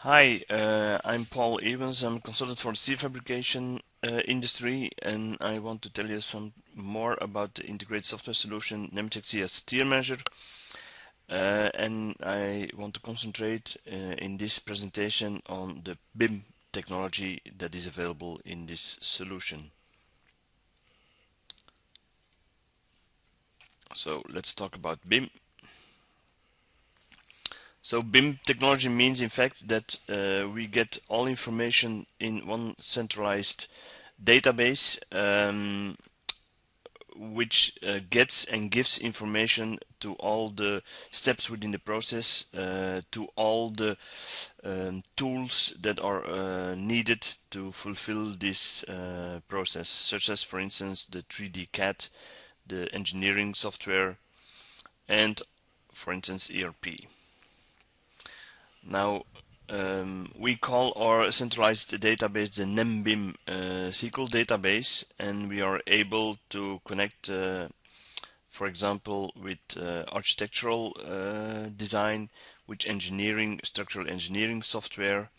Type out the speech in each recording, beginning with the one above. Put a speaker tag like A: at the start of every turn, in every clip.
A: Hi, I'm Paul Evans. I'm a consultant for the steel fabrication industry, and I want to tell you some more about the integrated software solution SCIA Steel Measure. And I want to concentrate in this presentation on the BIM technology that is available in this solution. So let's talk about BIM. So BIM technology means in fact that we get all information in one centralized database, which gets and gives information to all the steps within the process, to all the tools that are needed to fulfill this process, such as for instance the 3D CAD, the engineering software, and for instance ERP. Now, we call our centralized database the NemBIM SQL database, and we are able to connect, for example, with architectural design, with engineering, structural engineering software,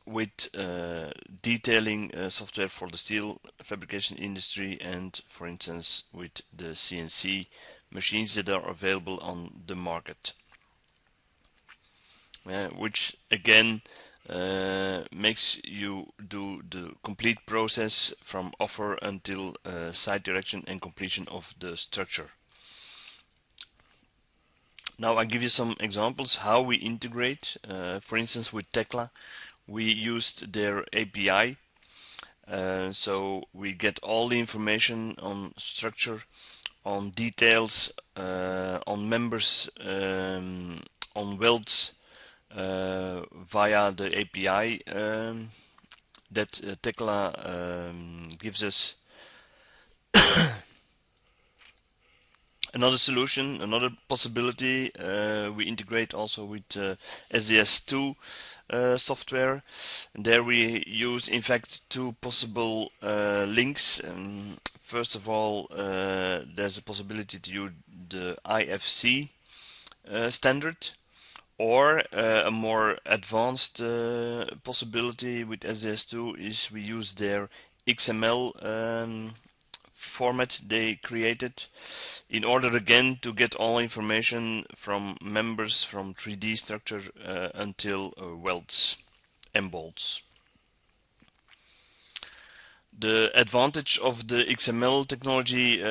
A: with detailing software for the steel fabrication industry, and for instance with the CNC machines that are available on the market. Which again makes you do the complete process from offer until site direction and completion of the structure. Now I give you some examples how we integrate. For instance, with Tekla, we used their API, so we get all the information on structure, on details, on members, on welds, via the API that Tekla gives us. Another solution, another possibility, we integrate also with SDS2 software. And there we use in fact two possible links. First of all, there's a possibility to use the IFC standard, or a more advanced possibility with SDS2 is we use their XML format they created in order again to get all information from members from 3D structure until welds and bolts. The advantage of the XML technology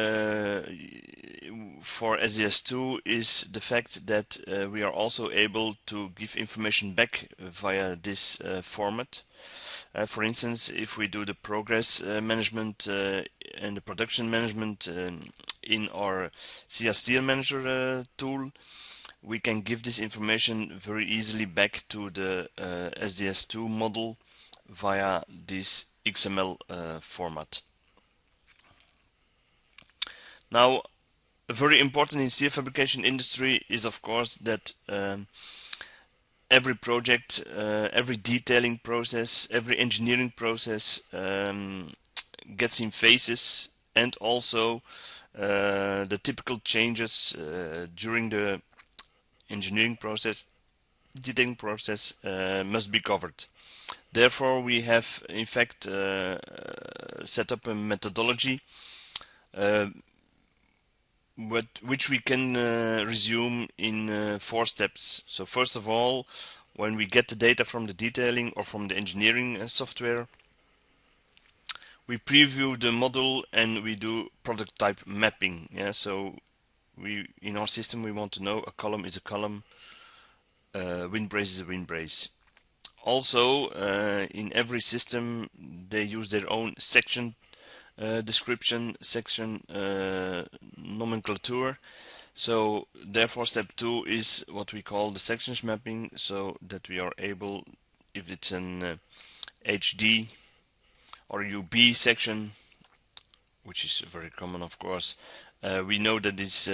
A: for SDS2 is the fact that we are also able to give information back via this format. For instance, if we do the progress management and the production management in our SCIA Steel Manager tool, we can give this information very easily back to the SDS2 model via this XML format. Now, very important in steel fabrication industry is of course that every project, every detailing process, every engineering process gets in phases, and also the typical changes during the engineering process, detailing process must be covered. Therefore, we have in fact set up a methodology which we can resume in 4 steps. So first of all, when we get the data from the detailing or from the engineering software, we preview the model and we do product type mapping. So we, in our system, we want to know a column is a column, windbrace is a windbrace. Also, in every system, they use their own section description, section nomenclature. So therefore step 2 is what we call the sections mapping, so that we are able, if it's an HD or UB section, which is very common of course, we know that it's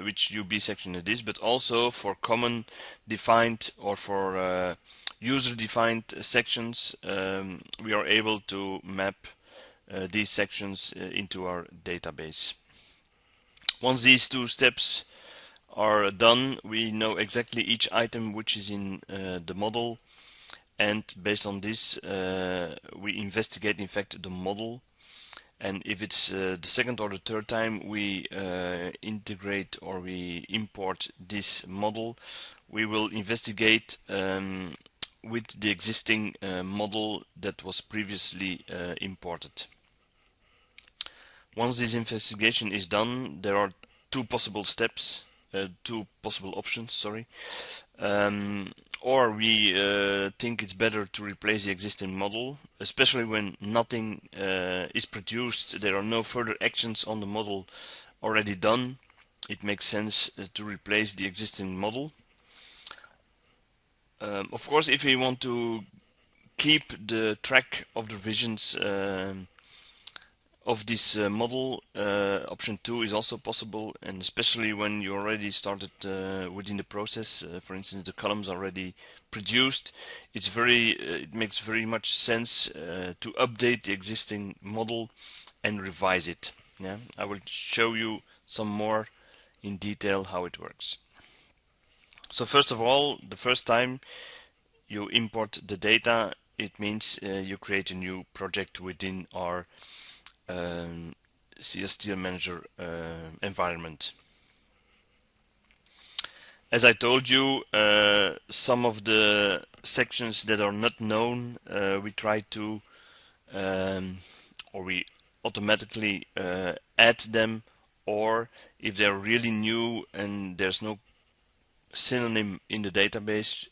A: which UB section it is, but also for common defined or for user defined sections, we are able to map these sections into our database. Once these 2 steps are done, we know exactly each item which is in the model, and based on this we investigate in fact the model, and if it's the second or the third time we integrate or we import this model, we will investigate with the existing model that was previously imported. Once this investigation is done, there are two possible steps, two possible options, sorry. Or we think it's better to replace the existing model, especially when nothing is produced, there are no further actions on the model already done. It makes sense to replace the existing model. Of course, if we want to keep the track of the revisions of this model, option 2 is also possible, and especially when you already started within the process, for instance the columns already produced, it makes very much sense to update the existing model and revise it. Yeah, I will show you some more in detail how it works. So first of all, the first time you import the data, it means you create a new project within our SCIA Manager environment. As I told you, some of the sections that are not known, we try to, or we automatically add them, or if they're really new and there's no synonym in the database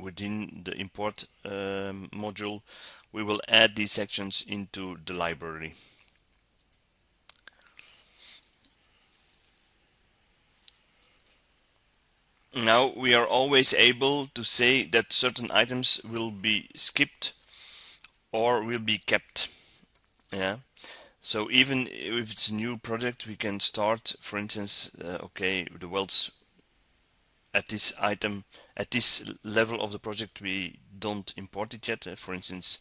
A: within the import module, we will add these sections into the library. Now we are always able to say that certain items will be skipped or will be kept. Yeah. So even if it's a new project, we can start, for instance, okay, the welds at this item, at this level of the project, we don't import it yet. For instance,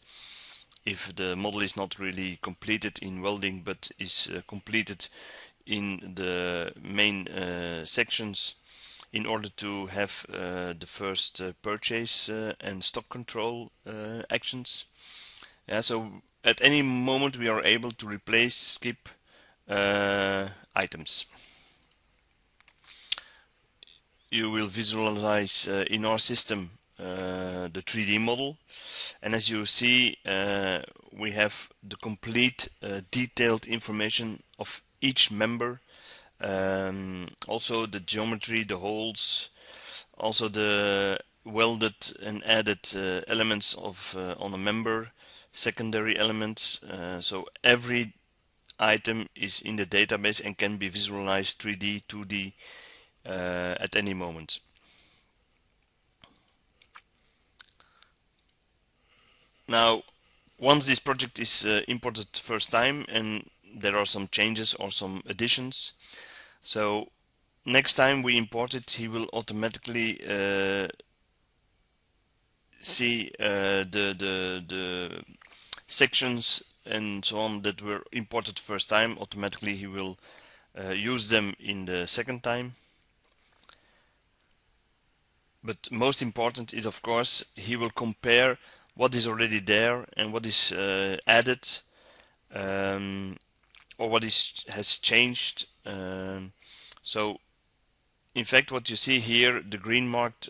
A: if the model is not really completed in welding, but is completed in the main sections, in order to have the first purchase and stock control actions. Yeah, so at any moment we are able to replace, skip items. You will visualize in our system the 3D model, and as you see we have the complete detailed information of each member. Also the geometry, the holes, also the welded and added elements of on a member, secondary elements. So every item is in the database and can be visualized 3D, 2D at any moment. Now, once this project is imported first time and there are some changes or some additions, so next time we import it, he will automatically see the sections and so on that were imported first time. Automatically he will use them in the second time. But most important is, of course, he will compare what is already there and what is added, or what has changed. So in fact what you see here, the green marked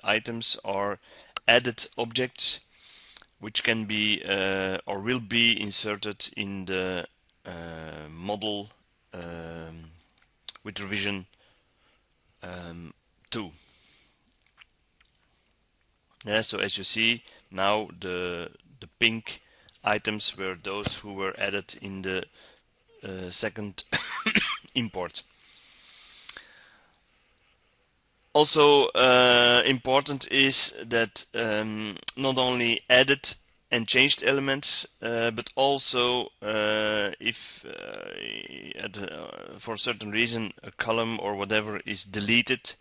A: items are added objects which can be or will be inserted in the model with revision 2. Yeah, so as you see now, the pink items were those who were added in the second import. Also important is that not only added and changed elements, but also if for a certain reason a column or whatever is deleted,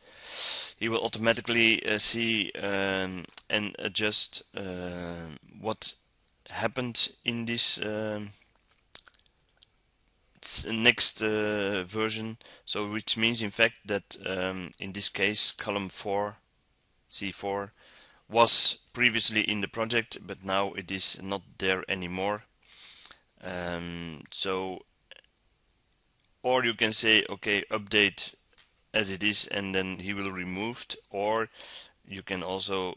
A: he will automatically see and adjust what happened in this next version, so which means in fact that in this case column 4 C4 was previously in the project, but now it is not there anymore. So, or you can say, okay, update as it is, and then he will removed. Or you can also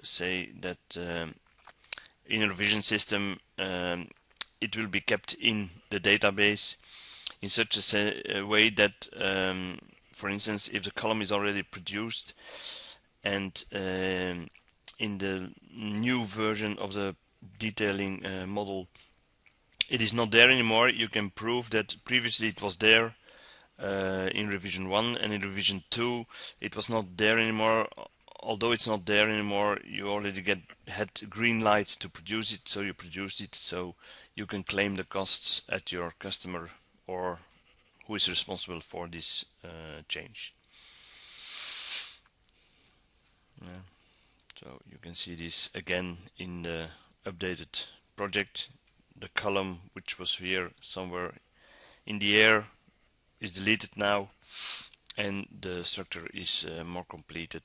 A: say that in a revision system it will be kept in the database in such a way that, for instance, if the column is already produced and in the new version of the detailing model it is not there anymore, you can prove that previously it was there in revision 1, and in revision 2 it was not there anymore. Although it's not there anymore, you already had green light to produce it, so you produced it, so you can claim the costs at your customer or who is responsible for this change. Yeah. So you can see this again in the updated project. The column which was here somewhere in the air is deleted now, and the structure is more completed.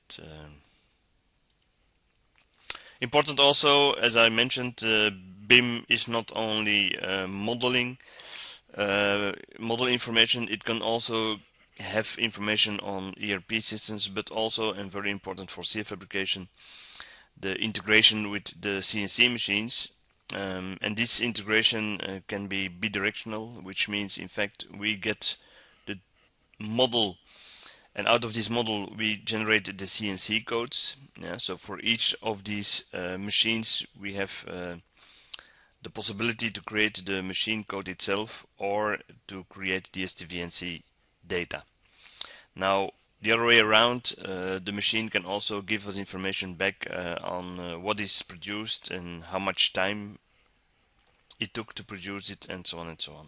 A: Important also, as I mentioned, BIM is not only modeling model information, it can also have information on ERP systems, but also, and very important for CF fabrication, the integration with the CNC machines. And this integration can be bidirectional, which means in fact we get the model, and out of this model we generate the CNC codes. Yeah, so for each of these machines we have the possibility to create the machine code itself or to create the STVNC data. Now the other way around, the machine can also give us information back on what is produced and how much time it took to produce it, and so on and so on.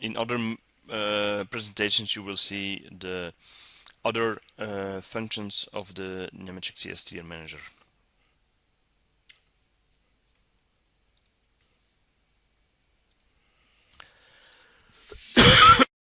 A: In other presentations you will see the other functions of the Nemetschek CSTR Manager.